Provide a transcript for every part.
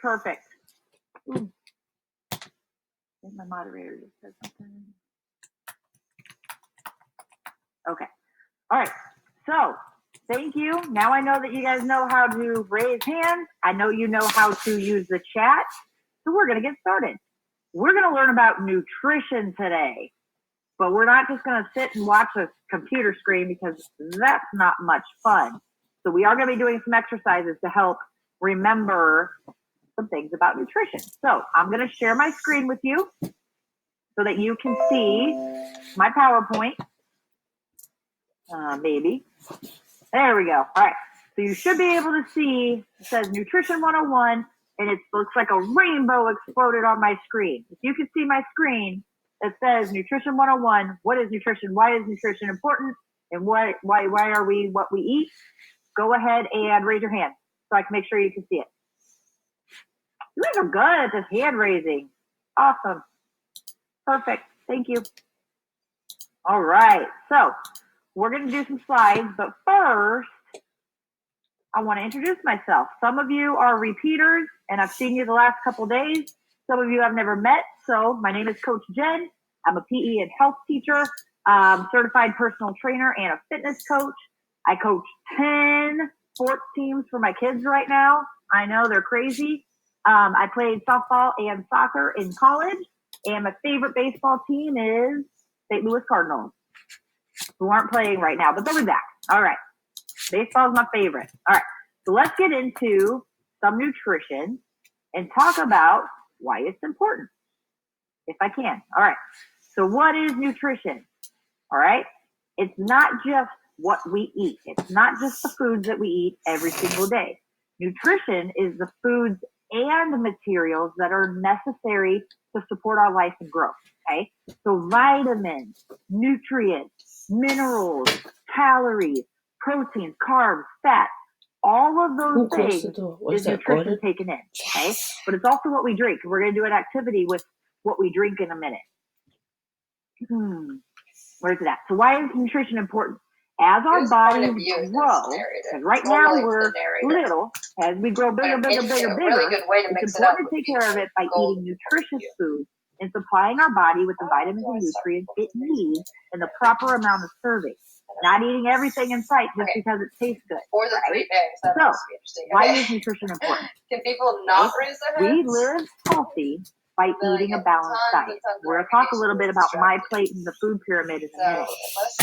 Perfect. Ooh. I think my moderator just said something. Okay. All right. So thank you. Now I know that you guys know how to raise hands. I know you know how to use the chat. So we're going to get started. We're going to learn about nutrition today. But we're not just going to sit and watch a computer screen because that's not much fun. So we are going to be doing some exercises to help remember some things about nutrition. So I'm going to share my screen with you so that you can see my PowerPoint. Maybe. There we go. All right. So you should be able to see, it says Nutrition 101, and it looks like a rainbow exploded on my screen. If you can see my screen, it says Nutrition 101. What is nutrition? Why is nutrition important? And why are we what we eat? Go ahead and raise your hand so I can make sure you can see it. You guys are good at this hand raising. Awesome. Perfect. Thank you. All right. So we're going to do some slides, but first, I want to introduce myself. Some of you are repeaters, and I've seen you the last couple days. Some of you I've never met. So my name is Coach Jenn. I'm a PE and health teacher, certified personal trainer, and a fitness coach. I coach 10 sports teams for my kids right now. I know they're crazy. I played softball and soccer in college, and my favorite baseball team is St. Louis Cardinals, who aren't playing right now, but they'll be back. All right. Baseball is my favorite. All right. So let's get into some nutrition and talk about why it's important, if I can. All right. So what is nutrition? All right. It's not just what we eat. It's not just the foods that we eat every single day. Nutrition is the foods and the materials that are necessary to support our life and growth. Okay. So vitamins, nutrients, minerals, calories, proteins, carbs, fats, all of those things is nutrition taken in. Okay. But it's also what we drink. We're going to do an activity with what we drink in a minute. Where's it at? So why is nutrition important? As our bodies grow, and right now we're little, as we grow bigger, it's important to take care of it by eating nutritious food and supplying our body with the vitamins and nutrients it needs in the proper amount of serving. Not eating everything in sight just because it tastes good. Or the 3 bags. So, why is nutrition important? Can people not raise their hands? We live healthy by eating a balanced diet. We're going to talk a little bit about my plate and the food pyramid in a minute.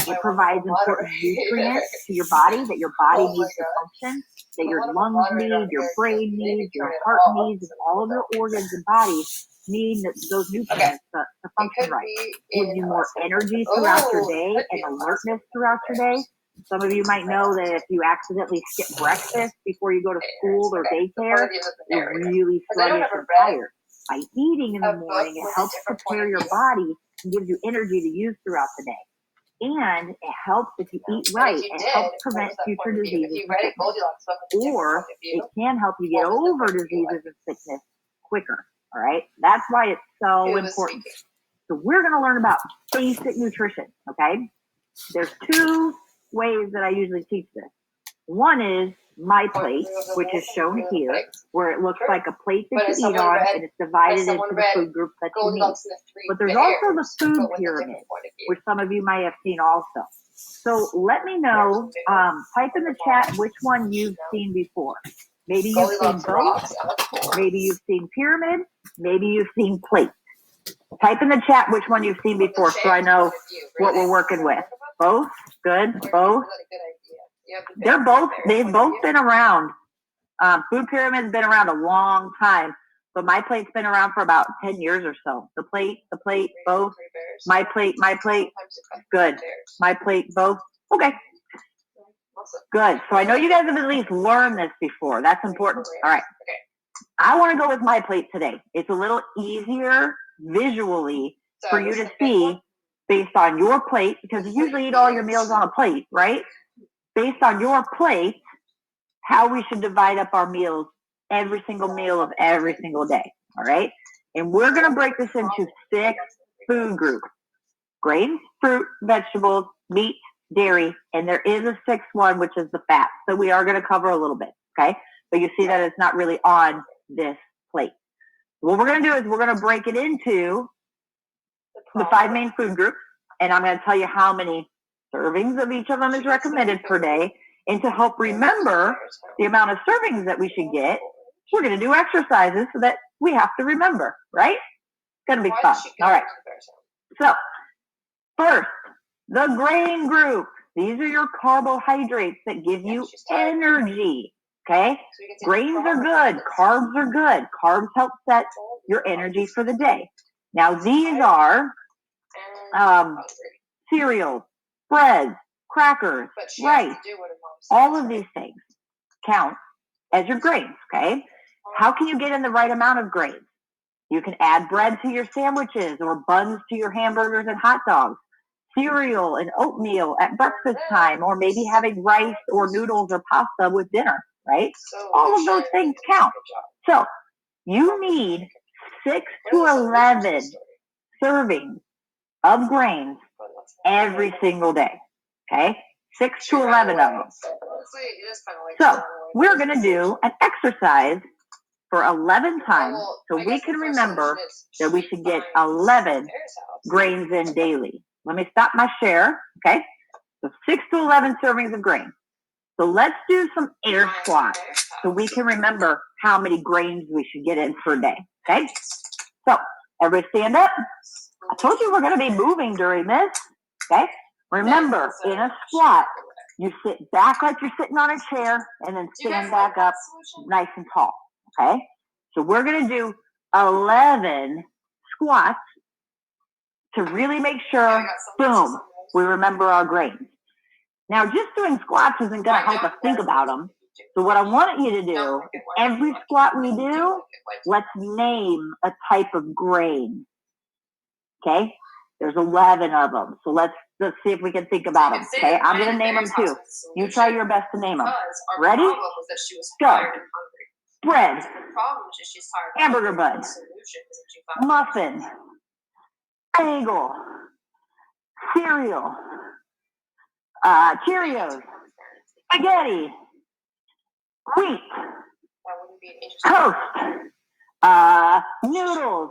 It provides important nutrients to your body that your body needs to function, that your lungs need, your brain needs, your heart needs, and all of your organs and bodies need those nutrients to function right. Give you more energy throughout your day and alertness throughout your day. Some of you might know that if you accidentally skip breakfast before you go to school or daycare, you're really sluggish and tired. By eating in the morning, it helps prepare your body and gives you energy to use throughout the day. And it helps if you eat right. It helps prevent future diseases or it can help you get over diseases and sickness quicker. All right. That's why it's so important. So we're going to learn about basic nutrition. Okay. There's 2 ways that I usually teach this. One is my plate, which is shown here, where it looks like a plate that you eat on and it's divided into the food groups that you need. But there's also the food pyramid, which some of you might have seen also. So let me know, type in the chat which one you've seen before. Maybe you've seen both, maybe you've seen pyramid, maybe you've seen plate. Type in the chat which one you've seen before so I know what we're working with. Both? Good. Both? They've both been around. Food pyramid's been around a long time, but my plate's been around for about 10 years or so. The plate, both. My plate. Good. My plate, both. Okay. Good. So I know you guys have at least learned this before. That's important. All right. I want to go with my plate today. It's a little easier visually for you to see based on your plate, because you usually eat all your meals on a plate, right? Based on your plate, how we should divide up our meals, every single meal of every single day, all right? And we're going to break this into 6 food groups: grains, fruit, vegetables, meat, dairy, and there is a 6th one, which is the fat. So we are going to cover a little bit, okay? But you see that it's not really on this plate. What we're going to do is we're going to break it into the 5 main food groups, and I'm going to tell you how many servings of each of them is recommended per day. And to help remember the amount of servings that we should get, we're going to do exercises so that we have to remember, right? It's going to be fun. All right. So, first, the grain group. These are your carbohydrates that give you energy, okay? Grains are good. Carbs are good. Carbs help set your energy for the day. Now, these are cereals, breads, crackers, rice. All of these things count as your grains, okay? How can you get in the right amount of grains? You can add bread to your sandwiches or buns to your hamburgers and hot dogs, cereal and oatmeal at breakfast time, or maybe having rice or noodles or pasta with dinner, right? All of those things count. So you need 6 to 11 servings of grains every single day, okay? 6 to 11 of them. So we're going to do an exercise for 11 times so we can remember that we should get 11 grains in daily. Let me stop my share, okay? So 6 to 11 servings of grain. So let's do some air squats so we can remember how many grains we should get in per day, okay? So everybody stand up. I told you we're going to be moving during this, okay? Remember, in a squat, you sit back like you're sitting on a chair and then stand back up nice and tall, okay? So we're going to do 11 squats to really make sure, boom, we remember our grains. Now, just doing squats isn't going to help us think about them. So what I want you to do, every squat we do, let's name a type of grain, okay? There's 11 of them. So let's see if we can think about them, okay? I'm going to name them too. You try your best to name them. Ready? Go. Bread, hamburger bun, muffin, bagel, cereal, Cheerios, spaghetti, wheat, toast, noodles,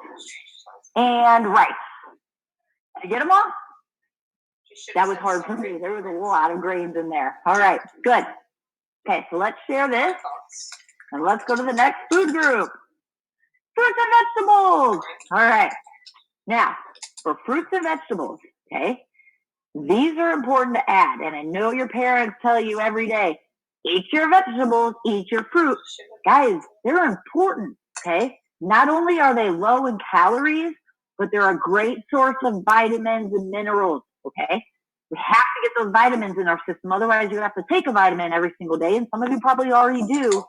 and rice. Did you get them all? That was hard for me. There was a lot of grains in there. All right, good. Okay, so let's share this. And let's go to the next food group. Fruits and vegetables. All right. Now, for fruits and vegetables, okay, these are important to add. And I know your parents tell you every day, eat your vegetables, eat your fruit. Guys, they're important, okay? Not only are they low in calories, but they're a great source of vitamins and minerals, okay? We have to get those vitamins in our system. Otherwise, you have to take a vitamin every single day. And some of you probably already do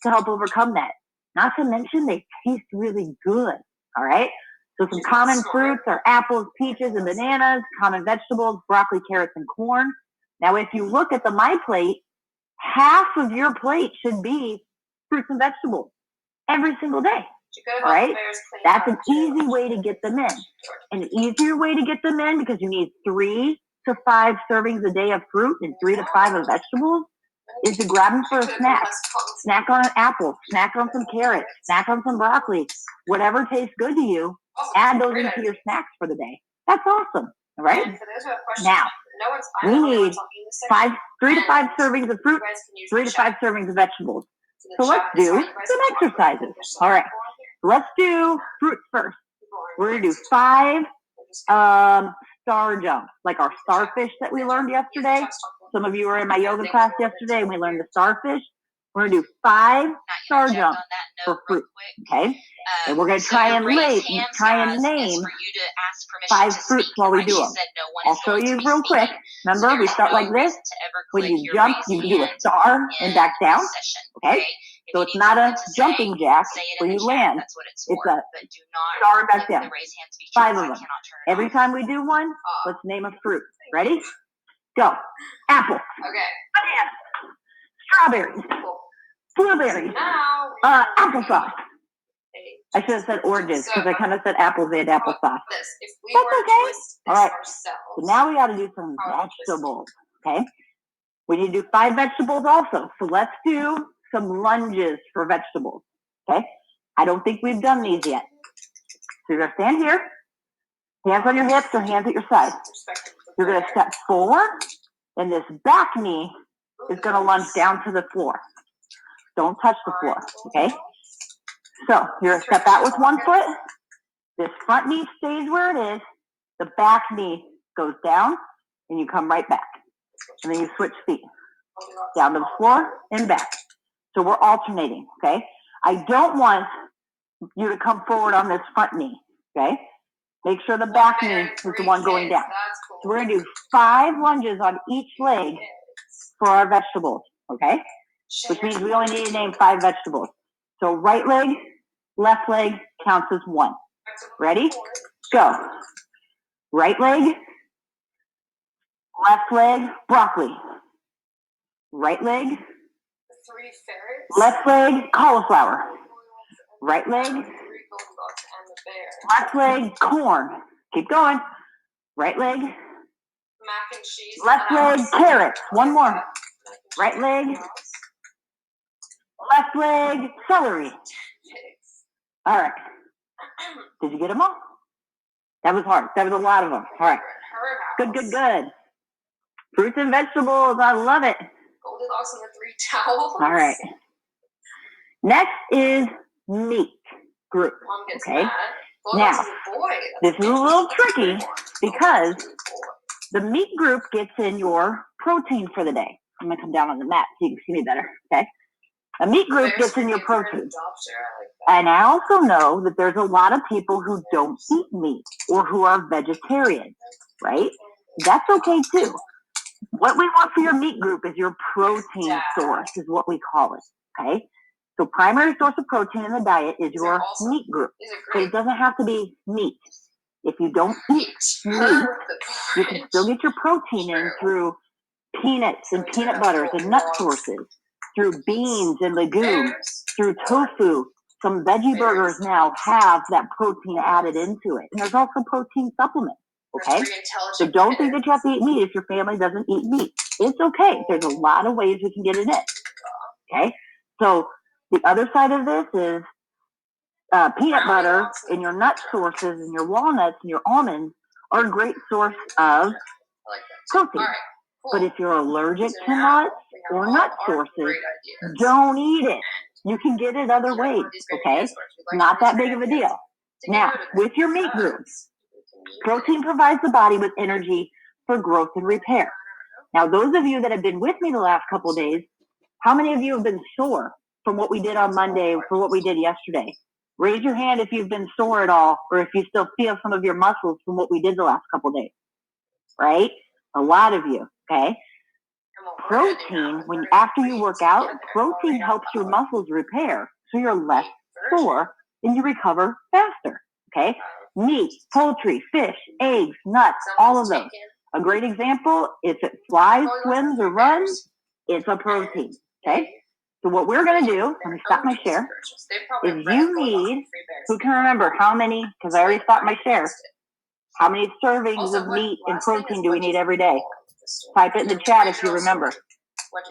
to help overcome that. Not to mention, they taste really good, all right? So some common fruits are apples, peaches, and bananas. Common vegetables, broccoli, carrots, and corn. Now, if you look at the My Plate, half of your plate should be fruits and vegetables every single day, all right? That's an easy way to get them in. An easier way to get them in, because you need 3 to 5 servings a day of fruit and 3 to 5 of vegetables, is to grab them for a snack. Snack on an apple, snack on some carrots, snack on some broccoli, whatever tastes good to you, add those into your snacks for the day. That's awesome, all right? Now, we need 3 to 5 servings of fruit, 3 to 5 servings of vegetables. So let's do some exercises. All right, let's do fruits first. We're going to do 5 star jumps, like our starfish that we learned yesterday. Some of you were in my yoga class yesterday and we learned the starfish. We're going to do 5 star jumps for fruit, okay? And we're going to try and name 5 fruits while we do them. I'll show you real quick. Remember, we start like this. When you jump, you do a star and back down, okay? So it's not a jumping jack where you land. It's a star and back down. 5 of them. Every time we do one, let's name a fruit. Ready? Go. Apple. Banana. Strawberries. Blueberries. Applesauce. I should have said oranges because I kind of said apples and applesauce. That's okay. All right. So now we got to do some vegetables. Okay. We need to do 5 vegetables also. So let's do some lunges for vegetables. Okay. I don't think we've done these yet. So you're going to stand here, hands on your hips or hands at your side. You're going to step forward, and this back knee is going to lunge down to the floor. Don't touch the floor, okay? So you're going to step out with one foot. This front knee stays where it is. The back knee goes down, and you come right back. And then you switch feet. Down to the floor and back. So we're alternating, okay? I don't want you to come forward on this front knee, okay? Make sure the back knee is the one going down. So we're going to do 5 lunges on each leg for our vegetables, okay? Which means we only need to name 5 vegetables. So right leg, left leg counts as 1. Ready? Go. Right leg, left leg, broccoli. Right leg, left leg, cauliflower. Right leg, left leg, corn. Keep going. Right leg, left leg, carrots. One more. Right leg, left leg, celery. All right. Did you get them all? That was hard. That was a lot of them. All right. Good, good, good. Fruits and vegetables. I love it. Goldilocks and the 3 towels. All right. Next is meat group. Mom gets okay. Mad. Now, this is a little tricky because the meat group gets in your protein for the day. I'm going to come down on the mat so you can see me better. Okay. A meat group gets in your protein. And I also know that there's a lot of people who don't eat meat or who are vegetarian, right? That's okay too. What we want for your meat group is your protein source, is what we call it, okay? So primary source of protein in the diet is your meat group. But it doesn't have to be meat. If you don't eat meat, you can still get your protein in through peanuts and peanut butters and nut sources, through beans and legumes, through tofu. Some veggie burgers now have that protein added into it. And there's also protein supplements, okay? So don't think that you have to eat meat if your family doesn't eat meat. It's okay. There's a lot of ways we can get it in, okay? So the other side of this is peanut butter and your nut sources and your walnuts and your almonds are a great source of protein. But if you're allergic to nuts or nut sources, don't eat it. You can get it other ways, okay? Not that big of a deal. Now, with your meat groups, protein provides the body with energy for growth and repair. Now, those of you that have been with me the last couple of days, how many of you have been sore from what we did on Monday, from what we did yesterday? Raise your hand if you've been sore at all, or if you still feel some of your muscles from what we did the last couple of days, right? A lot of you, okay? Protein, when after you work out, protein helps your muscles repair, so you're less sore and you recover faster, okay? Meat, poultry, fish, eggs, nuts, all of those. A great example, if it flies, swims, or runs, it's a protein, okay? So what we're going to do, let me stop my share, is you need, who can remember how many, because I already stopped my share, how many servings of meat and protein do we need every day? Type it in the chat if you remember.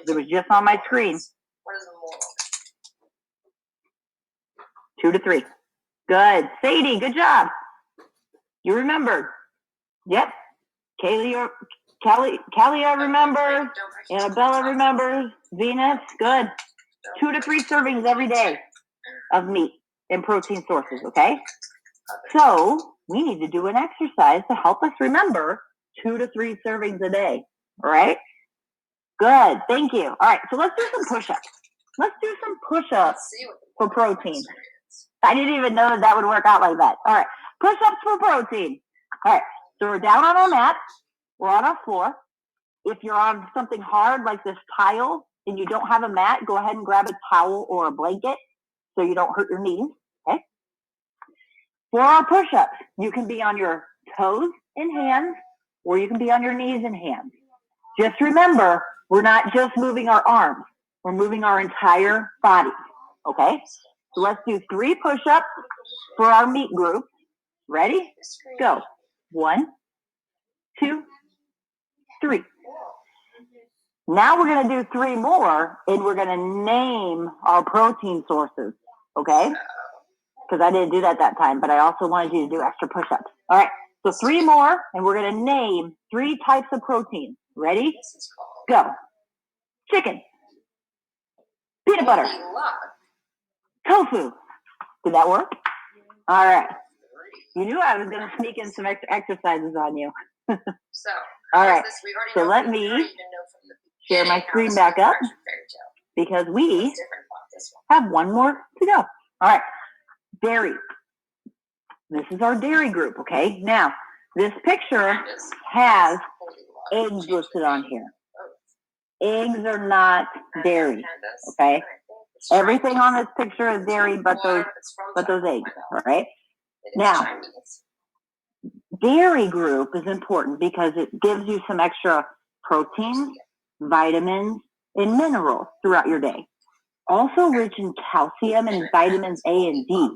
It was just on my screen. 2 to 3. Good. Sadie, good job. You remembered. Yep. Kalia remembers. Annabella remembers. Venus, good. 2 to 3 servings every day of meat and protein sources, okay? So we need to do an exercise to help us remember 2 to 3 servings a day, all right? Good, thank you. All right, so let's do some push-ups. Let's do some push-ups for protein. I didn't even know that would work out like that. All right, push-ups for protein. All right, so we're down on our mat. We're on our floor. If you're on something hard like this tile and you don't have a mat, go ahead and grab a towel or a blanket so you don't hurt your knees, okay? For our push-ups, you can be on your toes and hands, or you can be on your knees and hands. Just remember, we're not just moving our arms. We're moving our entire body, okay? So let's do 3 push-ups for our meat group. Ready? Go. 1, 2, 3. Now we're going to do 3 more, and we're going to name our protein sources, okay? because I didn't do that time, but I also wanted you to do extra push-ups. All right, so 3 more, and we're going to name 3 types of protein. Ready? Go. Chicken. Peanut butter. Tofu. Did that work? All right. You knew I was going to sneak in some extra exercises on you. So, all right. So let me share my screen back up because we have one more to go. All right. Dairy. This is our dairy group, okay? Now, this picture has eggs listed on here. Eggs are not dairy, okay? Everything on this picture is dairy but those eggs, all right? Now, dairy group is important because it gives you some extra proteins, vitamins, and minerals throughout your day. Also rich in calcium and vitamins A and D.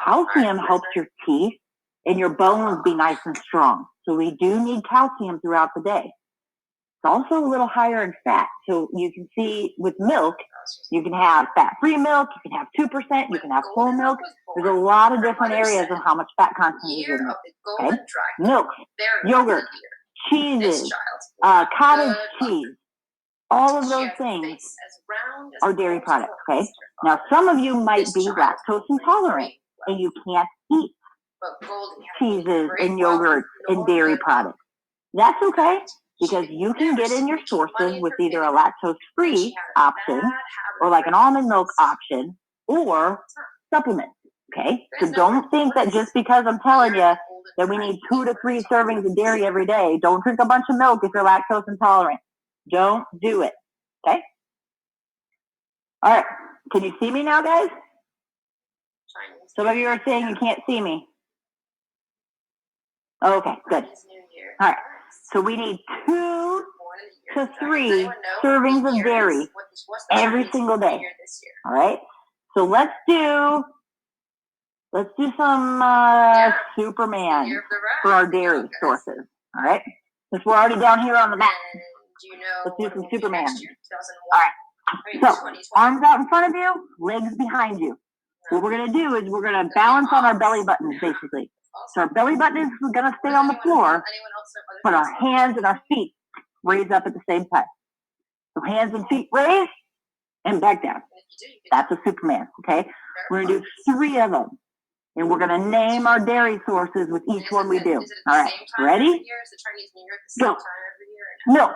Calcium helps your teeth and your bones be nice and strong. So we do need calcium throughout the day. It's also a little higher in fat. So you can see with milk, you can have fat-free milk, you can have 2%, you can have whole milk. There's a lot of different areas of how much fat content is in milk. Okay? Milk, yogurt, cheeses, cottage cheese. All of those things are dairy products, okay? Now, some of you might be lactose intolerant and you can't eat cheeses and yogurt and dairy products. That's okay, because you can get in your sources with either a lactose-free option or like an almond milk option or supplements, okay? So don't think that just because I'm telling you that we need 2 to 3 servings of dairy every day, don't drink a bunch of milk if you're lactose intolerant. Don't do it, okay? All right, can you see me now, guys? Some of you are saying you can't see me. Okay, good. All right, so we need 2 to 3 servings of dairy every single day. All right, so let's do some Superman for our dairy sources. All right, since we're already down here on the map, let's do some Superman. All right. So, arms out in front of you, legs behind you. What we're going to do is we're going to balance on our belly buttons, basically. So our belly button is going to stay on the floor, but our hands and our feet raise up at the same time. So hands and feet raise and back down. That's a Superman, okay? We're going to do 3 of them. And we're going to name our dairy sources with each one we do. All right, ready? Go. Milk.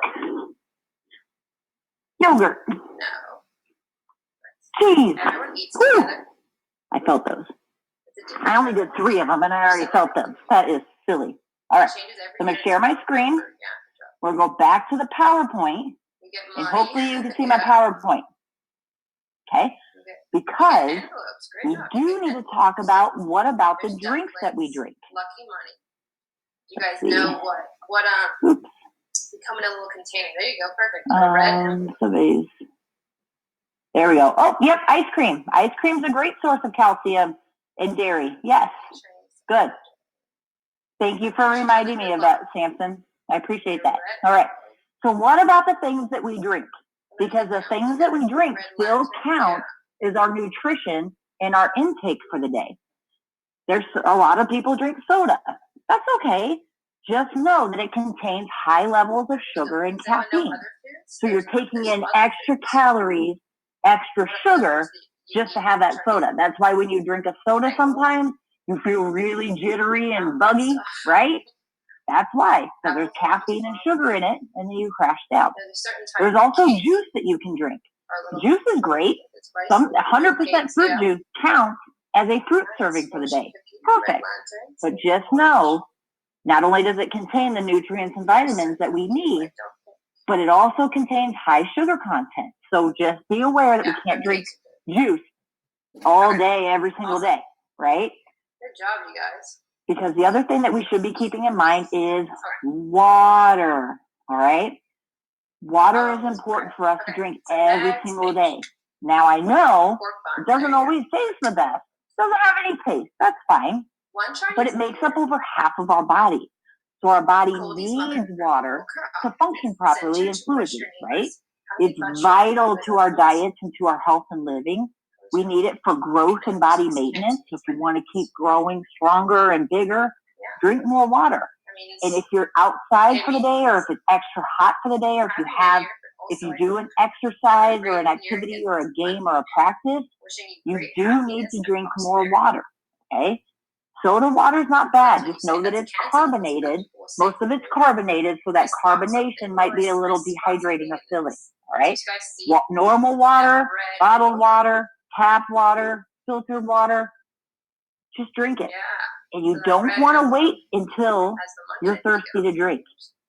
Yogurt. Cheese. Woo. I felt those. I only did 3 of them, and I already felt them. That is silly. All right, so I'm going to share my screen. We'll go back to the PowerPoint, and hopefully you can see my PowerPoint. Okay? Because we do need to talk about what about the drinks that we drink. Lucky money. You guys know what come in a little container. There you go, perfect. So these. There we go. Oh, yep, ice cream. Ice cream's a great source of calcium in dairy. Yes, good. Thank you for reminding me of that, Samson. I appreciate that. All right. So what about the things that we drink? Because the things that we drink still count as our nutrition and our intake for the day. There's a lot of people drink soda. That's okay. Just know that it contains high levels of sugar and caffeine. So you're taking in extra calories, extra sugar, just to have that soda. That's why when you drink a soda sometimes, you feel really jittery and buggy, right? That's why. Because there's caffeine and sugar in it, and then you crash out. There's also juice that you can drink. Juice is great. 100% fruit juice counts as a fruit serving for the day. Perfect. But just know, not only does it contain the nutrients and vitamins that we need, but it also contains high sugar content. So just be aware that we can't drink juice all day, every single day, right? Good job, you guys. Because the other thing that we should be keeping in mind is water, all right? Water is important for us to drink every single day. Now, I know it doesn't always taste the best. It doesn't have any taste. That's fine. But it makes up over half of our body. So our body needs water to function properly and fluidly, right? It's vital to our diets and to our health and living. We need it for growth and body maintenance. If you want to keep growing stronger and bigger, drink more water. And if you're outside for the day, or if it's extra hot for the day, or if you do an exercise or an activity or a game or a practice, you do need to drink more water, okay? Soda water is not bad. Just know that it's carbonated. Most of it's carbonated, so that carbonation might be a little dehydrating or filling, all right? Normal water, bottled water, tap water, filtered water, just drink it. And you don't want to wait until you're thirsty to drink.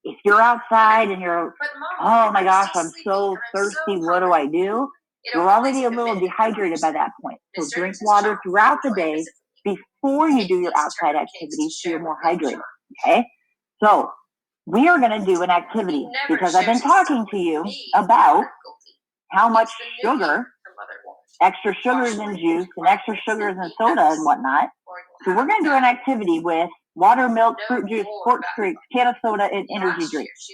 If you're outside and you're, oh my gosh, I'm so thirsty, what do I do? You're already a little dehydrated by that point. So drink water throughout the day before you do your outside activities so you're more hydrated, okay? So we are going to do an activity because I've been talking to you about how much sugar, extra sugars in juice and extra sugars in soda and whatnot. So we're going to do an activity with water, milk, fruit juice, sports drinks, can of soda, and energy drinks.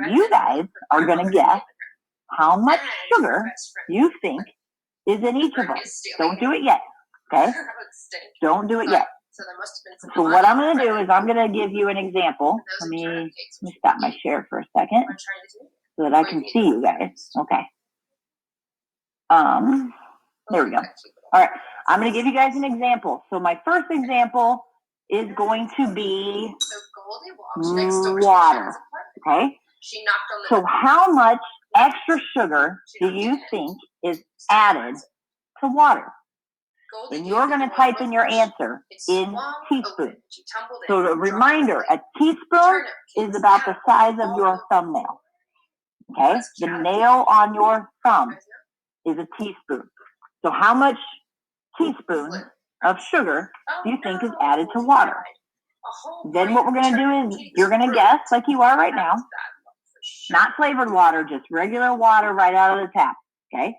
You guys are going to guess how much sugar you think is in each of them. Don't do it yet, okay? Don't do it yet. So what I'm going to do is I'm going to give you an example. Let me stop my share for a second so that I can see you guys. Okay. There we go. All right. I'm going to give you guys an example. So my first example is going to be water. Okay. So how much extra sugar do you think is added to water? And you're going to type in your answer in teaspoons. So a reminder, a teaspoon is about the size of your thumbnail. Okay? The nail on your thumb is a teaspoon. So how much teaspoon of sugar do you think is added to water? Then what we're going to do is you're going to guess like you are right now. Not flavored water, just regular water right out of the tap. Okay?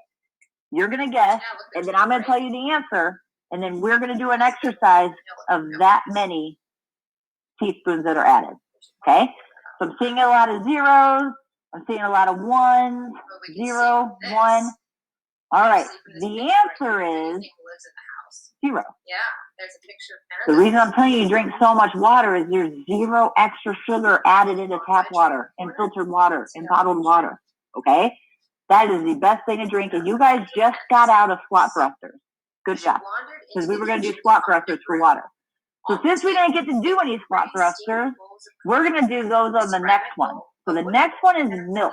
You're going to guess, and then I'm going to tell you the answer, and then we're going to do an exercise of that many teaspoons that are added. Okay? So I'm seeing a lot of zeros. I'm seeing a lot of ones. 0, 1. All right. The answer is 0. There's a picture of the reason I'm telling you to drink so much water is there's 0 extra sugar added into tap water and filtered water and bottled water. Okay? That is the best thing to drink. And you guys just got out of squat thrusters. Good job. Because we were going to do squat thrusters for water. So since we didn't get to do any squat thrusters, we're going to do those on the next one. So the next one is milk.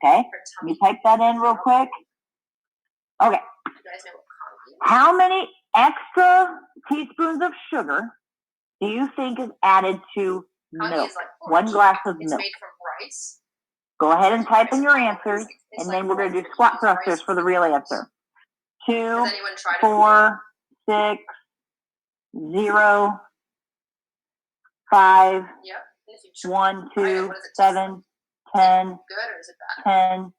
Okay? Let me type that in real quick. Okay. How many extra teaspoons of sugar do you think is added to milk? 1 glass of milk. Go ahead and type in your answers, and then we're going to do squat thrusters for the real answer. 2, 4, 6, 0, 5, 1, 2, 7, 10, 10,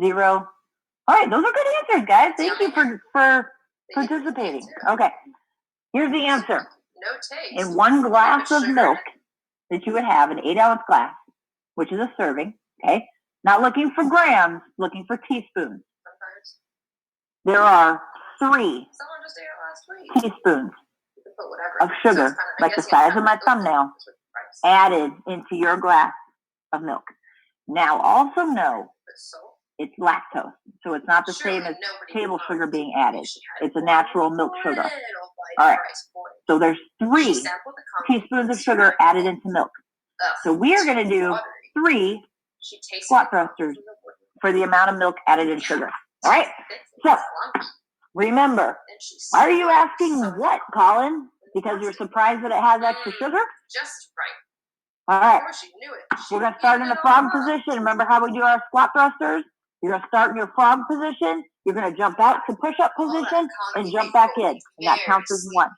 0. All right, those are good answers, guys. Thank you for participating. Okay, here's the answer. In 1 glass of milk that you would have, an 8-ounce glass, which is a serving, okay? Not looking for grams, looking for teaspoons. There are 3 teaspoons of sugar, like the size of my thumbnail, added into your glass of milk. Now, also know it's lactose, so it's not the same as table sugar being added. It's a natural milk sugar. All right, so there's 3 teaspoons of sugar added into milk. So we are going to do 3 squat thrusters for the amount of milk added in sugar. All right, so remember, why are you asking what, Colin? Because you're surprised that it has extra sugar? Just right. All right, we're going to start in the frog position. Remember how we do our squat thrusters? You're going to start in your frog position. You're going to jump out to push-up position and jump back in. And that counts as 1.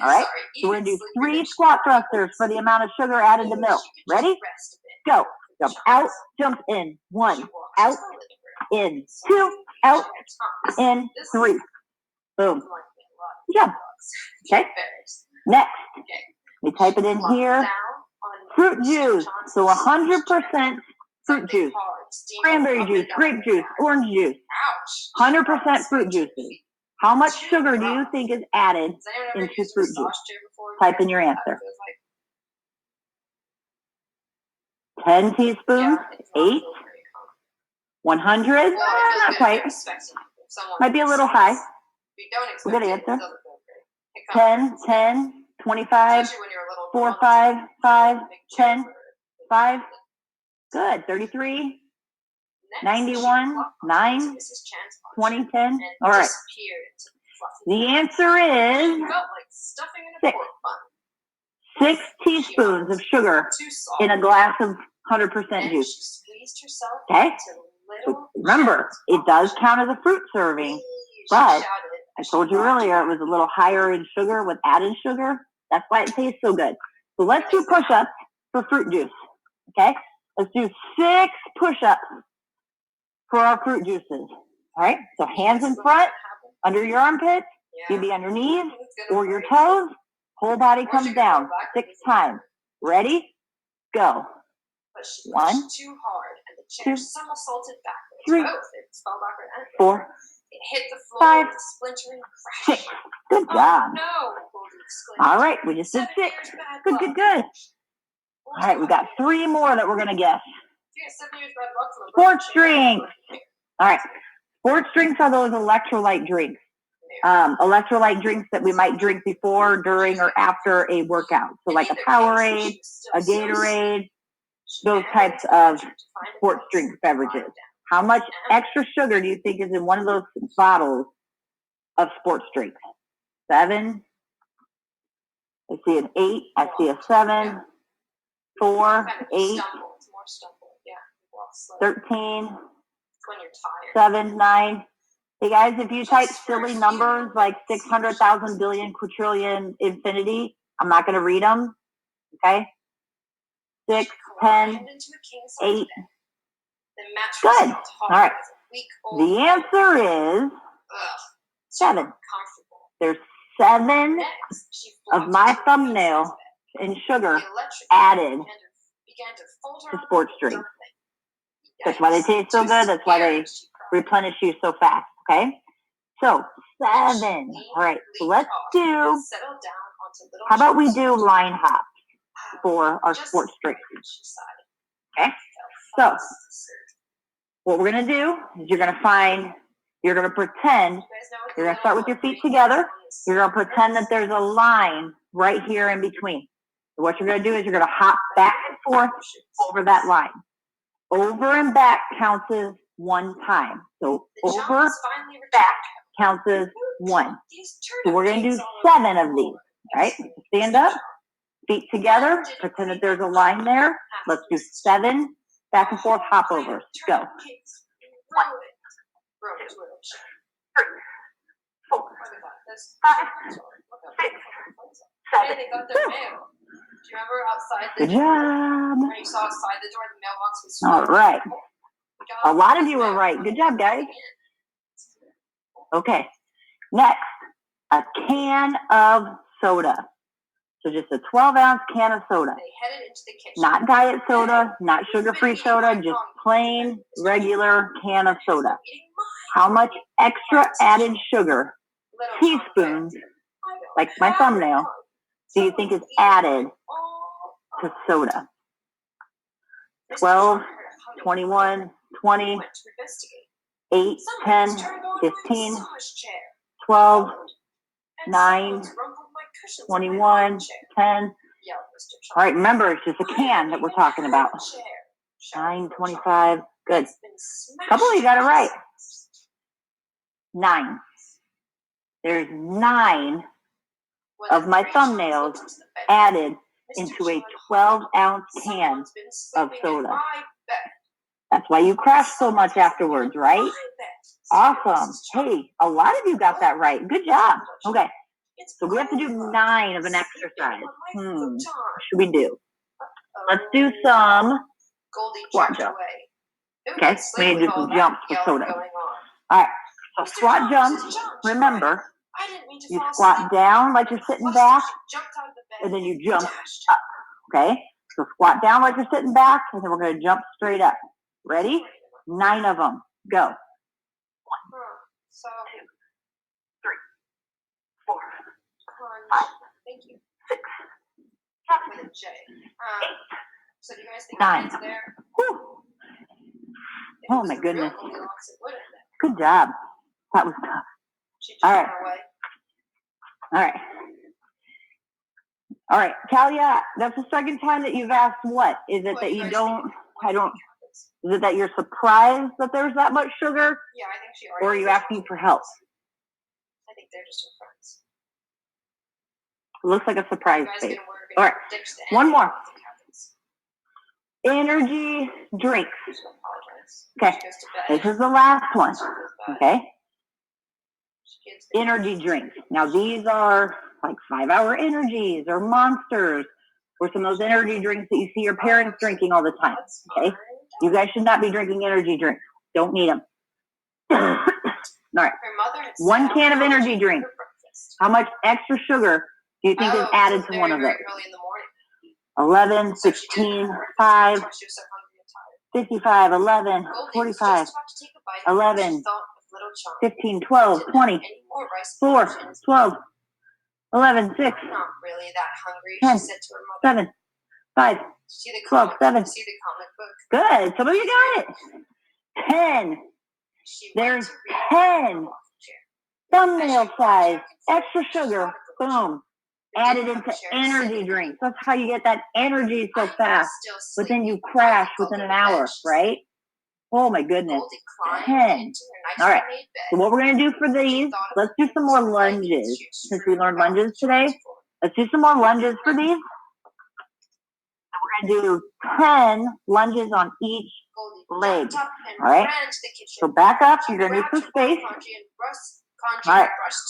All right? So we're going to do 3 squat thrusters for the amount of sugar added to milk. Ready? Go. Jump out, jump in. 1, out, in. 2, out, in. 3. Boom. Good job. Okay? Next, we type it in here. Fruit juice. So 100% fruit juice. Cranberry juice, grape juice, orange juice. 100% fruit juices. How much sugar do you think is added into fruit juice? Type in your answer. 10 teaspoons, 8, 100, not quite. Might be a little high. Good answer. 10, 10, 25, 4, 5, 5, 10, 5. Good. 33, 91, 9, 20, 10. All right. The answer is 6. 6 teaspoons of sugar in a glass of 100% juice. Okay? So remember, it does count as a fruit serving, but I told you earlier it was a little higher in sugar with added sugar. That's why it tastes so good. So let's do push-ups for fruit juice. Okay? Let's do 6 push-ups for our fruit juices. All right? So hands in front, under your armpits, you be on your knees or your toes. Whole body comes down 6 times. Ready? Go. 1, 2, 3, 4, 5, 6. Good job. All right, we just did 6. Good, good, good. All right, we got 3 more that we're going to guess. Sports drinks. All right, sports drinks are those electrolyte drinks. Electrolyte drinks that we might drink before, during, or after a workout. So like a Powerade, a Gatorade, those types of sports drink beverages. How much extra sugar do you think is in one of those bottles of sports drinks? 7. I see an 8. I see a 7. 4, 8, 13, 7, 9. Hey guys, if you type silly numbers like 600,000 billion, quadrillion, infinity, I'm not going to read them. Okay? 6, 10, 8. Good. All right. The answer is 7. There's 7 of my thumbnail in sugar added to sports drinks. That's why they taste so good. That's why they replenish you so fast. Okay? So 7. All right. So let's do, how about we do line hops for our sports drinks? Okay? So what we're going to do is you're going to pretend, you're going to start with your feet together. You're going to pretend that there's a line right here in between. So what you're going to do is you're going to hop back and forth over that line. Over and back counts as 1 time. So over, back counts as 1. So we're going to do 7 of these. All right? Stand up, feet together, pretend that there's a line there. Let's do 7 back and forth hop overs. Go. 1, 2, 3, 4, 5, 6, 7. Do you remember outside the Good job. When you saw outside the door, the mailbox was all right. A lot of you were right. Good job, guys. Okay. Next, a can of soda. So just a 12-ounce can of soda. They headed into the kitchen. Not diet soda, not sugar-free soda, just plain, regular can of soda. How much extra added sugar, teaspoons, like my thumbnail, do you think is added to soda? 12, 21, 20, 8, 10, 15, 12, 9, 21, 10. All right, remember, it's just a can that we're talking about. 9, 25, good. A couple of you got it right. 9. There's 9 of my thumbnails added into a 12-ounce can of soda. That's why you crash so much afterwards, right? Awesome. Hey, a lot of you got that right. Good job. Okay. So we have to do 9 of an exercise. What should we do? Let's do some squat jumps. Okay, we need to do some jumps for soda. All right, so squat jumps, remember, you squat down like you're sitting back, and then you jump up, okay? So squat down like you're sitting back, and then we're going to jump straight up. Ready? 9 of them. Go. 1, 2, 3, Thank you. With a J. So do you guys think 9. it's there? Oh my goodness. Good job. That was tough. All right. All right. All right. Talia, that's the second time that you've asked what? Is it that you don't, is it that you're surprised that there's that much sugar? Yeah, I think she already. Or are you asking for help? I think they're just her friends. It looks like a surprise face. All right. One more. Energy drinks. Okay. This is the last one. Okay. Energy drinks. Now these are like 5-hour energies or monsters or some of those energy drinks that you see your parents drinking all the time. Okay. You guys should not be drinking energy drinks. Don't need them. All right. 1 can of energy drink. How much extra sugar do you think is added to one of those? 11, 16, 5, 55, 11, 45, 11, 15, 12, 20, 4, 12, 11, 6, I'm not really that hungry, 10, she said to her mother. 7, 5, 12, 7. See the comic book. Good. Some of you got it. 10. There's 10. Thumbnail size. Extra sugar. Boom. Added into energy drinks. That's how you get that energy so fast. But then you crash within an hour, right? Oh my goodness. 10. All right. So what we're going to do for these, let's do some more lunges. Since we learned lunges today, let's do some more lunges for these. We're going to do 10 lunges on each leg. All right. So back up. You're going to do some space. All right.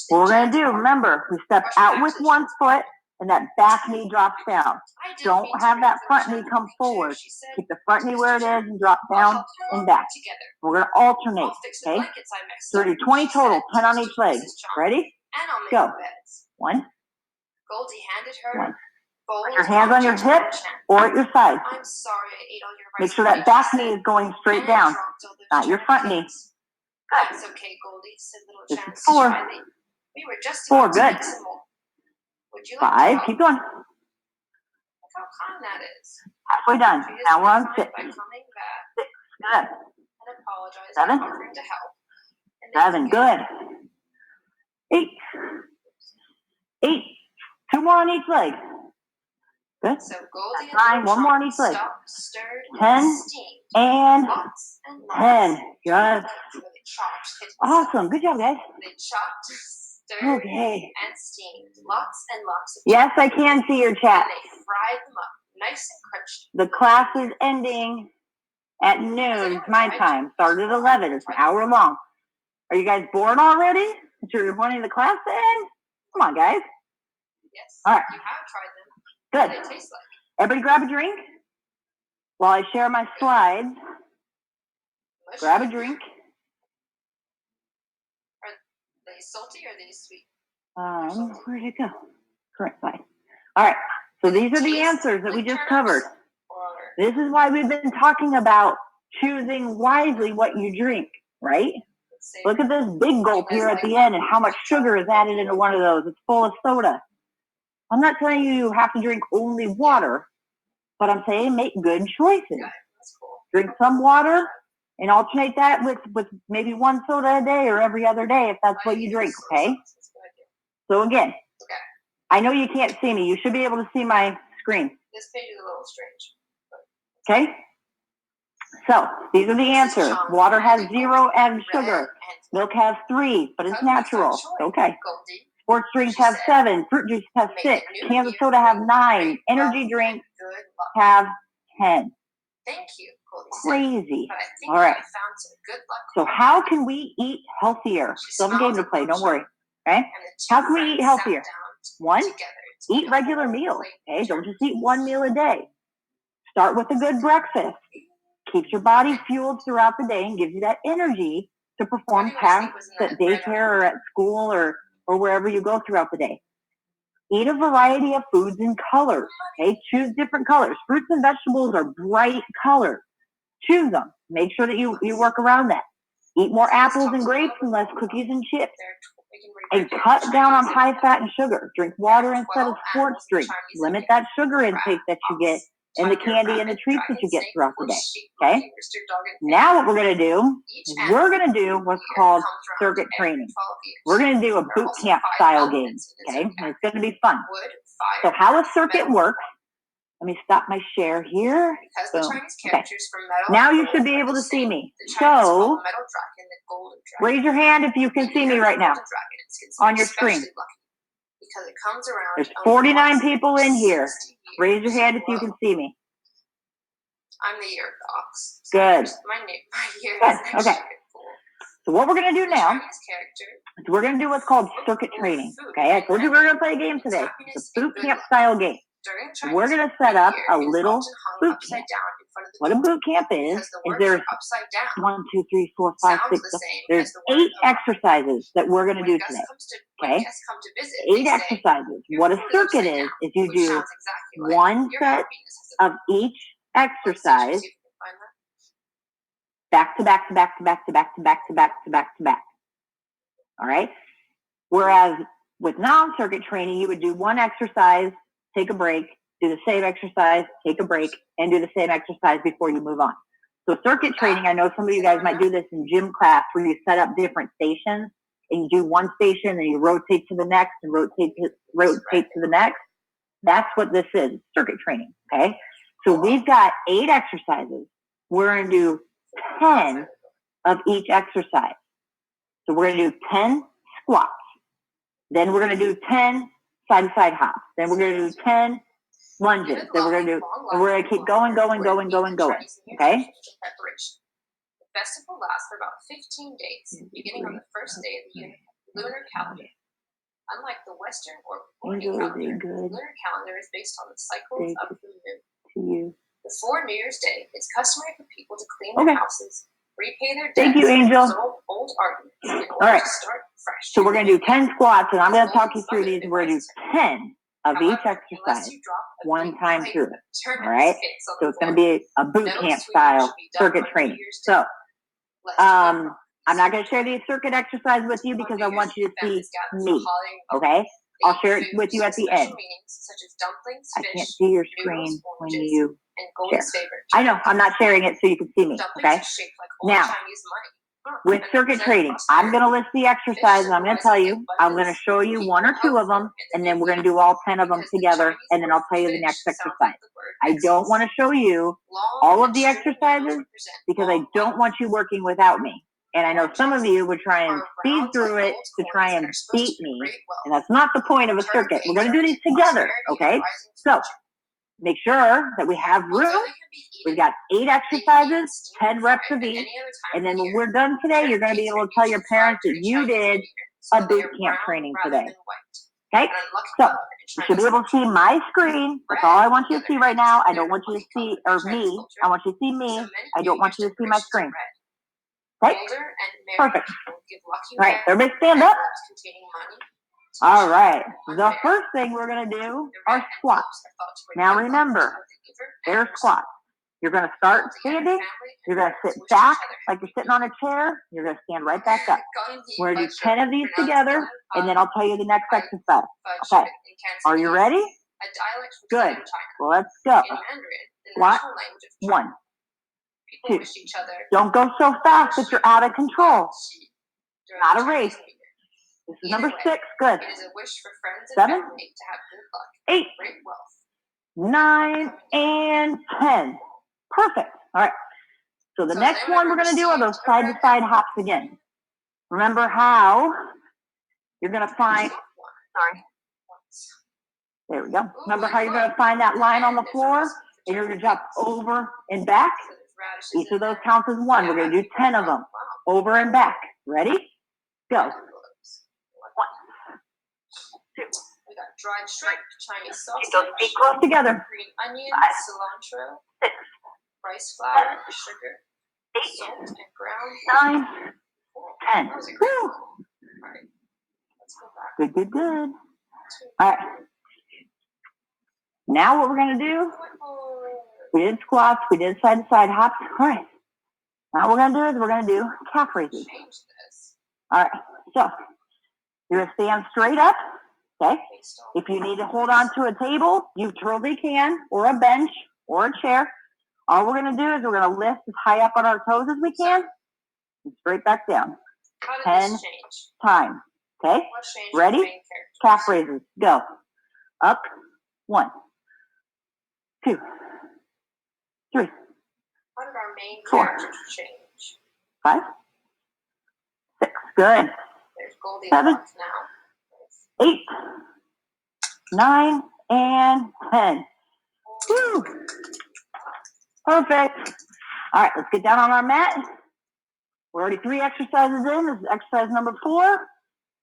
What we're going to do, remember, we step out with one foot and that back knee drops down. Don't have that front knee come forward. Keep the front knee where it is and drop down and back. We're going to alternate, okay? So we're going to do 20 total, 10 on each leg. Ready? Go. 1. Goldie handed her. 1. Put your hands on your hip or at your side. I'm sorry I ate all your rice. Make sure that back knee is going straight down, not your front knee. That's okay, Goldie, said little Chance 4. shyly. We were just 4, about to good. make some more. Would you like 5, to keep going. Look how kind that is. Halfway done. She is Now we're on kind 6. by coming back 6, good. and apologizing 7. and offering to help. And 7, good. 8. 8. 2 more on each leg. Good. So Goldie and 9, 1 more on each leg. stopped, stirred, 10 steamed. and Lots and lots. 10. Good. They chopped, hit Awesome. Good job, guys. They chopped, stirred, Okay. and steamed. Lots and lots of Yes, I can see your chat. And they fried them up, nice and crunchy. The class is ending at noon, my time. Started at 11. It's an hour long. Are you guys bored already? You're wanting the class to end? Come on, guys. Yes. All right. You have tried them. Good. What do they taste like? Everybody grab a drink while I share my slides. Mushy. Grab a drink. Are they salty or are they sweet? Where did it go? Correct slide. All right. So these are the answers that we just covered. This is why we've been talking about choosing wisely what you drink, right? Look at this big gulp here at the end and how much sugar is added into one of those. It's full of soda. I'm not telling you have to drink only water, but I'm saying make good choices. Drink some water and alternate that with maybe 1 soda a day or every other day if that's what you drink, okay? So again, I know you can't see me. You should be able to see my screen. This page is a little strange. Okay? So these are the answers. Water has 0 added sugar. Milk has 3, but it's natural. Okay. Sports drinks have 7. Fruit juice have 6. Cans of soda have 9. Energy drinks have 10. Thank you. Crazy. All right. So how can we eat healthier? Still have a game to play. Don't worry. Okay? How can we eat healthier? 1, eat regular meals. Okay? Don't just eat 1 meal a day. Start with a good breakfast. Keeps your body fueled throughout the day and gives you that energy to perform tasks at daycare or at school or wherever you go throughout the day. Eat a variety of foods and colors. Okay? Choose different colors. Fruits and vegetables are bright colors. Choose them. Make sure that you work around that. Eat more apples and grapes and less cookies and chips. And cut down on high fat and sugar. Drink water instead of sports drinks. Limit that sugar intake that you get and the candy and the treats that you get throughout the day. Okay? Now what we're going to do is we're going to do what's called circuit training. We're going to do a boot camp style game. Okay? And it's going to be fun. So how a circuit works, let me stop my share here. Boom. Okay. Now you should be able to see me. So raise your hand if you can see me right now on your screen. There's 49 people in here. Raise your hand if you can see me. I'm the year fox. Good. My year is okay. So what we're going to do now is we're going to do what's called circuit training. Okay, I told you we were going to play a game today. It's a boot camp style game. We're going to set up a little boot camp. What a boot camp is there's 1, 2, 3, 4, 5, 6, 7. There's 8 exercises that we're going to do today. Okay? 8 exercises. What a circuit is you do one set of each exercise back to back to back to back to back to back to back to back to back. All right? Whereas with non-circuit training, you would do one exercise, take a break, do the same exercise, take a break, and do the same exercise before you move on. So circuit training, I know some of you guys might do this in gym class where you set up different stations and you do one station and you rotate to the next and rotate to the next. That's what this is, circuit training, okay? So we've got 8 exercises. We're going to do 10 of each exercise. So we're going to do 10 squats. Then we're going to do 10 side-to-side hops. Then we're going to do 10 lunges. Then we're going to keep going, okay? The festival lasts for about 15 days, beginning on the first day of the lunar calendar. Unlike the Western or Gregorian calendar, the lunar calendar is based on the cycles of the moon. Before New Year's Day, it's customary for people to clean their houses, repay their debts, Thank you, Angel. and old arguments in order to start fresh. So we're going to do 10 squats, and I'm going to talk you through these. We're going to do 10 of each exercise one time through. All right? So it's going to be a boot camp style circuit training. So I'm not going to share these circuit exercises with you because I want you to see me. Okay? I'll share it with you at the end. I can't see your screen when you share. I know, I'm not sharing it so you can see me. Okay? Now, with circuit training, I'm going to list the exercises and I'm going to tell you, I'm going to show you 1 or 2 of them, and then we're going to do all 10 of them together, and then I'll tell you the next exercise. I don't want to show you all of the exercises because I don't want you working without me. And I know some of you would try and speed through it to try and beat me, and that's not the point of a circuit. We're going to do these together, okay? So make sure that we have room. We've got 8 exercises, 10 reps of each, and then when we're done today, you're going to be able to tell your parents that you did a boot camp training today. Okay? So you should be able to see my screen. That's all I want you to see right now. I don't want you to see, or me. I want you to see me. I don't want you to see my screen. Okay? Perfect. All right, everybody stand up. All right, the first thing we're going to do are squats. Now remember, they're squats. You're going to start standing. You're going to sit back like you're sitting on a chair. You're going to stand right back up. We're going to do 10 of these together, and then I'll tell you the next exercise. Okay, are you ready? Good. Well, let's go. Squat, 1, 2. Don't go so fast that you're out of control. Not a race. This is number 6. Good. 7, 8, 9, and 10. Perfect. All right. So the next one we're going to do are those side-to-side hops again. Remember how you're going to find, there we go. Remember how you're going to find that line on the floor and you're going to jump over and back? Each of those counts as 1. We're going to do 10 of them. Over and back. Ready? Go. 1, 2. We got dried shrimp, Chinese sausage, those feet close together. green onions, 5, cilantro, 6, rice flour, sugar, 8, salt, and ground. 9, 10. Woo. All right, let's go back. Good. All right. Now what we're going to do, we did squats, we did side-to-side hops. All right. Now what we're going to do is we're going to do calf raises. Change this. All right. So you're going to stand straight up. Okay. If you need to hold on to a table, you totally can, or a bench, or a chair. All we're going to do is we're going to lift as high up on our toes as we can and straight back down. How did 10 this change? times. Okay? What changed Ready? your main Calf characteristics? raises. Go. Up. 1, 2, 3, How did our main 4, characters change? 5, 6. Good. There's Goldie 7, Locks now. 8, 9, and 10. Woo! Perfect. All right, let's get down on our mat. We're already 3 exercises in. This is exercise number 4.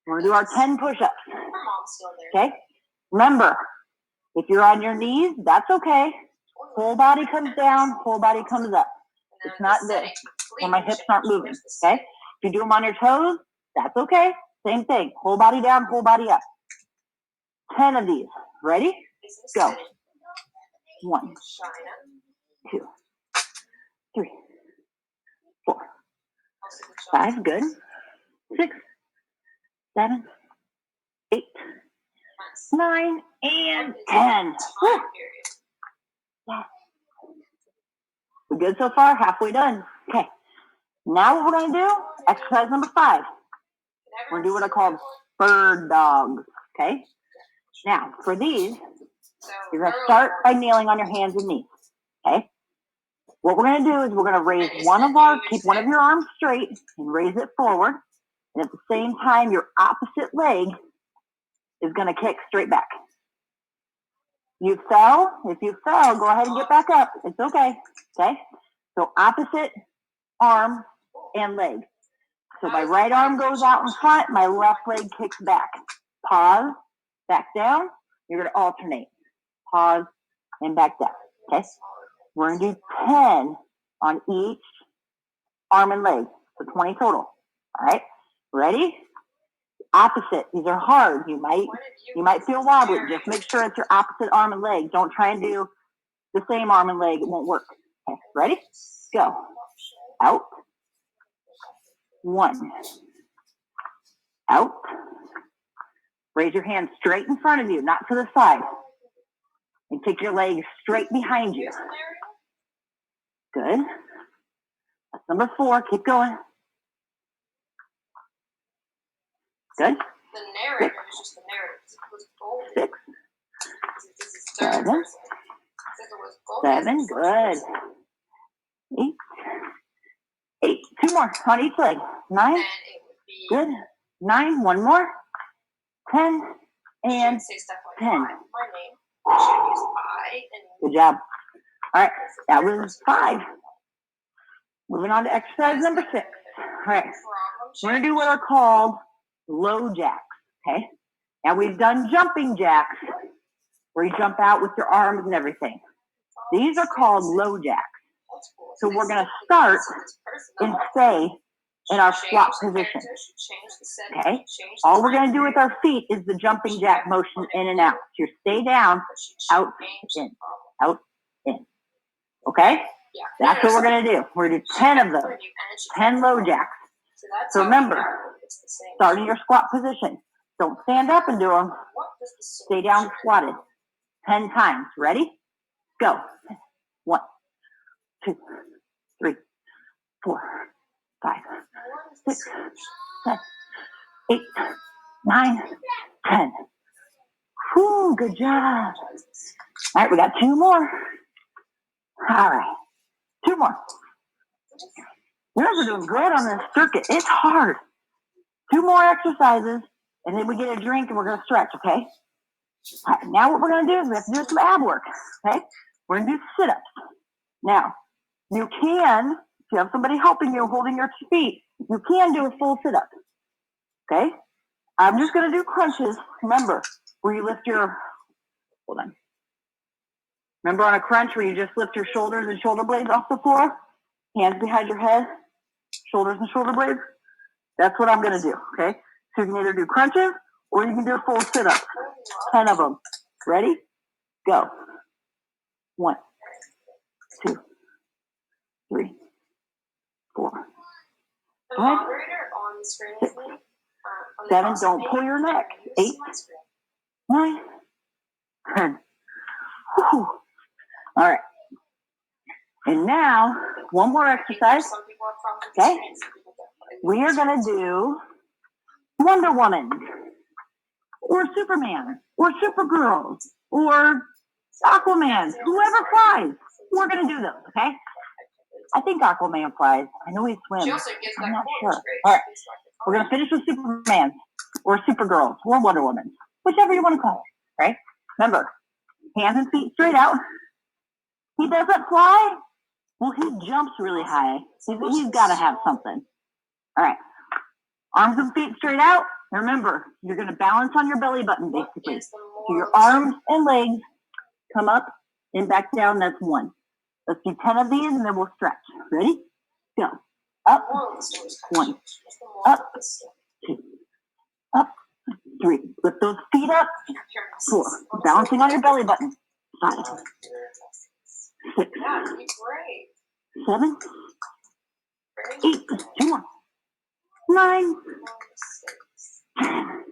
We're going to do our 10 push-ups. Her mom's still there. Okay? Remember, if you're on your knees, that's okay. Whole body comes down, whole body comes up. It's not this, where my hips aren't moving. Okay? If you do them on your toes, that's okay. Same thing. Whole body down, whole body up. 10 of these. Ready? Go. 1, 2, 3, 4, 5. Good. 6, 7, 8, 9, and 10. Woo. We're good so far? Halfway done. Okay. Now what we're going to do, exercise number 5. We're going to do what I call bird dogs. Okay? Now, for these, you're going to start by kneeling on your hands and knees. Okay? What we're going to do is we're going to raise keep one of your arms straight and raise it forward. And at the same time, your opposite leg is going to kick straight back. You fell. If you fell, go ahead and get back up. It's okay. Okay? So opposite arm and leg. So my right arm goes out in front, my left leg kicks back. Pause, back down. You're going to alternate. Pause, and back down. Okay? We're going to do 10 on each arm and leg. So 20 total. All right? Ready? Opposite. These are hard. You might feel wobbly. Just make sure it's your opposite arm and leg. Don't try and do the same arm and leg. It won't work. Okay, ready? Go. Out. 1. Out. Raise your hands straight in front of you, not to the side. And kick your legs straight behind you. Good. That's number 4. Keep going. Good. The narrator is just the narrator. It was Goldie. 6, This is third 7, person. It was Goldie. 7. Good. 8. 2 more on each leg. 9. Then it would be. Good. 9. 1 more. 10 and say stuff like 10. My name. I should use I and. Good job. All right. That was 5. Moving on to exercise number 6. All right. We're going to do what are called low jacks. Okay. Now we've done jumping jacks where you jump out with your arms and everything. These are called low jacks. So we're going to start and stay in our squat position. Okay? All we're going to do with our feet is the jumping jack motion in and out. So you stay down, out, in, out, in. Okay? That's what we're going to do. We're going to do 10 of those. 10 low jacks. So remember, start in your squat position. Don't stand up and do them. Stay down squatted. 10 times. Ready? Go. 1, 2, 3, 4, 5, 6, 7, 8, 9, 10. Whew, good job. All right, we got 2 more. All right, 2 more. You guys are doing great on this circuit. It's hard. 2 more exercises, and then we get a drink and we're going to stretch, okay? All right, now what we're going to do is we have to do some ab work, okay? We're going to do sit-ups. Now, you can, if you have somebody helping you, holding your feet, you can do a full sit-up, okay? I'm just going to do crunches. Remember, where you lift your, hold on. Remember on a crunch where you just lift your shoulders and shoulder blades off the floor? Hands behind your head, shoulders and shoulder blades? That's what I'm going to do, okay? So you can either do crunches or you can do a full sit-up. 10 of them. Ready? Go. 1, 2, 3, 4. The Go ahead. moderator on the screen with me. 7, don't pull your neck. 8, 9, 10. Whew. All right. And now, one more exercise. Okay. We are going to do Wonder Woman, or Superman, or Supergirl, or Aquaman, whoever flies. We're going to do those, okay? I think Aquaman flies. I know he swims. I'm not sure. All right. We're going to finish with Superman, or Supergirl, or Wonder Woman, whichever you want to call it, right? Remember, hands and feet straight out. He doesn't fly. Well, he jumps really high. He's got to have something. All right. Arms and feet straight out. Remember, you're going to balance on your belly button, basically. So your arms and legs come up and back down. That's 1. Let's do 10 of these, and then we'll stretch. Ready? Go. Up. 1. Up. 2. Up. 3. Lift those feet up. 4. Balancing on your belly button. 5. 6. 7. 8. 2 more. 9. 10.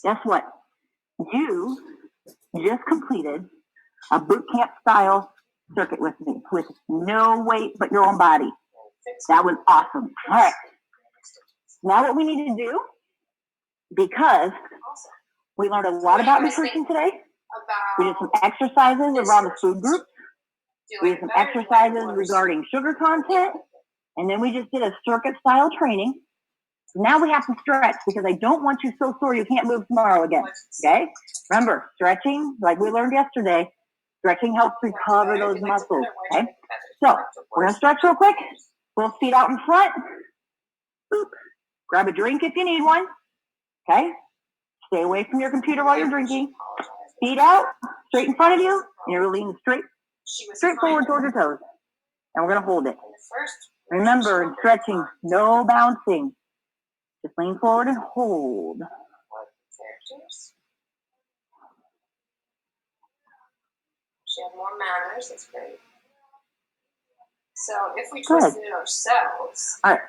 Guess what? You just completed a boot camp style circuit with me, with no weight but your own body. That was awesome. All right. Now what we need to do, because we learned a lot about nutrition today, we did some exercises around the food group. We did some exercises regarding sugar content, and then we just did a circuit style training. Now we have to stretch, because I don't want you so sore you can't move tomorrow again, okay? Remember, stretching, like we learned yesterday, stretching helps recover those muscles, okay? So, we're going to stretch real quick. Both feet out in front. Boop. Grab a drink if you need one, okay? Stay away from your computer while you're drinking. Feet out, straight in front of you, and you're leaning straight forward towards your toes. And we're going to hold it. Remember, in stretching, no bouncing. Just lean forward and hold. She had more manners. That's great. So if we twisted it ourselves. All right.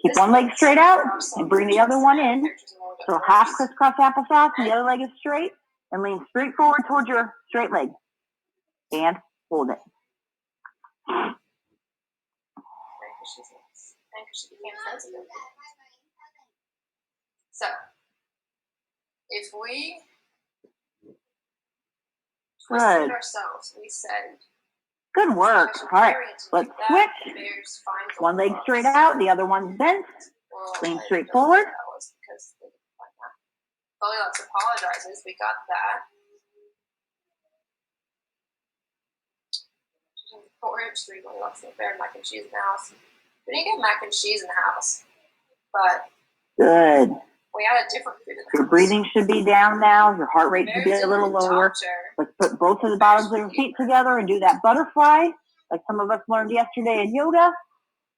Keep one leg straight out and bring the other one in. So half crisscross applesauce, and the other leg is straight, and lean straight forward towards your straight leg. And hold it. She became sensitive. So, if we twisted ourselves, we said. Good work. All right, let's switch. One leg straight out, the other one's bent. Lean straight forward. Goldilocks apologizes. We got that. 4-inch 3 Goldilocks in the fair, mac and cheese in the house. We didn't get mac and cheese in the house, but good. We had a different food in the house. Your breathing should be down now. Your heart rate should be a little lower. Let's put both of the bottoms of your feet together and do that butterfly, like some of us learned yesterday in yoga.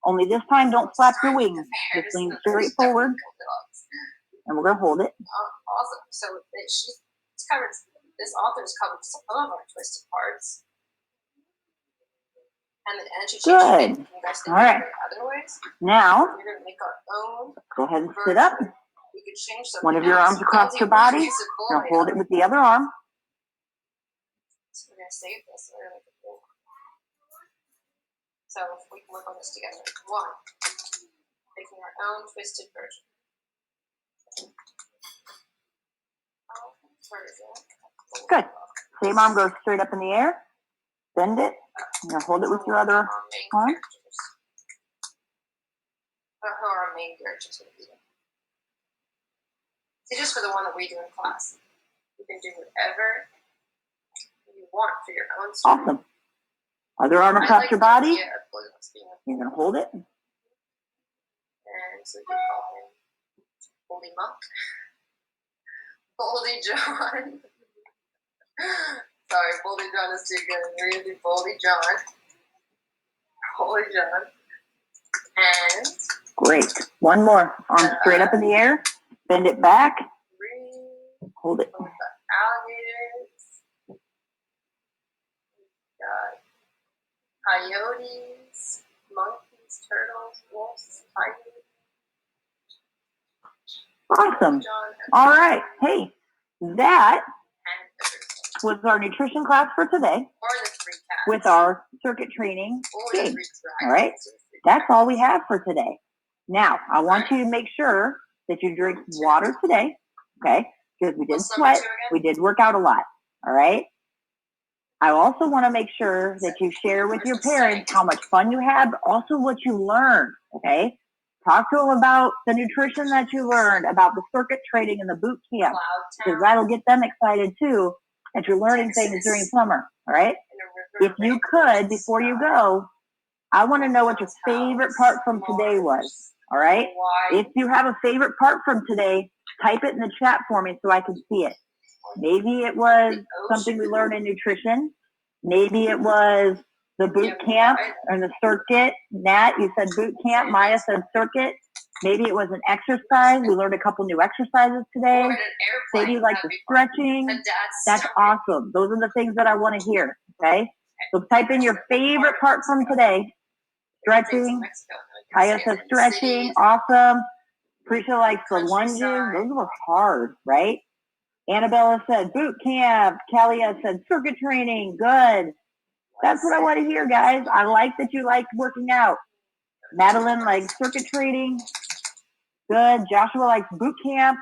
Only this time, don't flap your wings. Just lean straight forward, and we're gonna hold it. Awesome. So she's covered. This author's covered some of our twisted parts. And she good. All right. Now, we're gonna make our own. Go ahead and sit up. We could change one of your arms across your body. Now hold it with the other arm. So we're gonna save this. We're gonna make it cool. So if we can work on this together. 1, making our own twisted version. Good. Same arm goes straight up in the air. Bend it. Now hold it with your other arm. Who are our main characters going to be? See, just for the one that we do in class. You can do whatever you want for your own story. Awesome. Other arm across your body. You're going to hold it. And so we can call him Boldy Monk. Boldy John. Sorry, Boldy John is too good. We're going to do Boldy John. Boldy John. And. Great. One more. Arm straight up in the air. Bend it back. Hold it. Alligators. Got coyotes. Monkeys. Awesome. All right. Hey, that was our nutrition class for today with our circuit training game. All right. That's all we have for today. Now, I want you to make sure that you drink water today, okay? Because we did sweat, we did work out a lot, all right? I also want to make sure that you share with your parents how much fun you had, but also what you learned, okay? Talk to them about the nutrition that you learned, about the circuit training and the boot camp, because that'll get them excited too, that you're learning things during summer, all right? If you could, before you go, I want to know what your favorite part from today was, all right? If you have a favorite part from today, type it in the chat for me so I can see it. Maybe it was something we learned in nutrition. Maybe it was the boot camp or the circuit. Nat, you said boot camp. Maya said circuit. Maybe it was an exercise. We learned a couple new exercises today. Maybe like the stretching. That's awesome. Those are the things that I want to hear, okay? So type in your favorite part from today. Stretching. Kaya says stretching. Awesome. Prisha likes the lunges. Those were hard, right? Annabella said boot camp. Kalia said circuit training. Good. That's what I want to hear, guys. I like that you like working out. Madeline likes circuit training. Good. Joshua likes boot camp.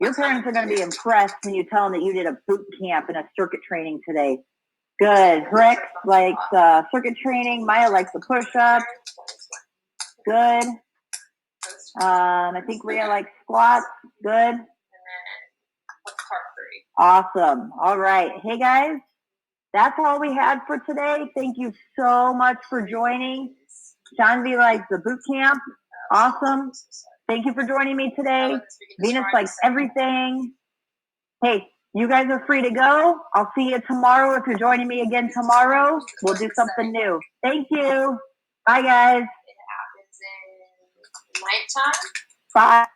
Your parents are going to be impressed when you tell them that you did a boot camp and a circuit training today. Good. Rick likes circuit training. Maya likes the push-up. Good. I think Rhea likes squats. Good. Awesome. All right. Hey, guys, that's all we had for today. Thank you so much for joining. Shanvi likes the boot camp. Awesome. Thank you for joining me today. Venus likes everything. Hey, you guys are free to go. I'll see you tomorrow. If you're joining me again tomorrow, we'll do something new. Thank you. Bye, guys. It happens in nighttime. Bye.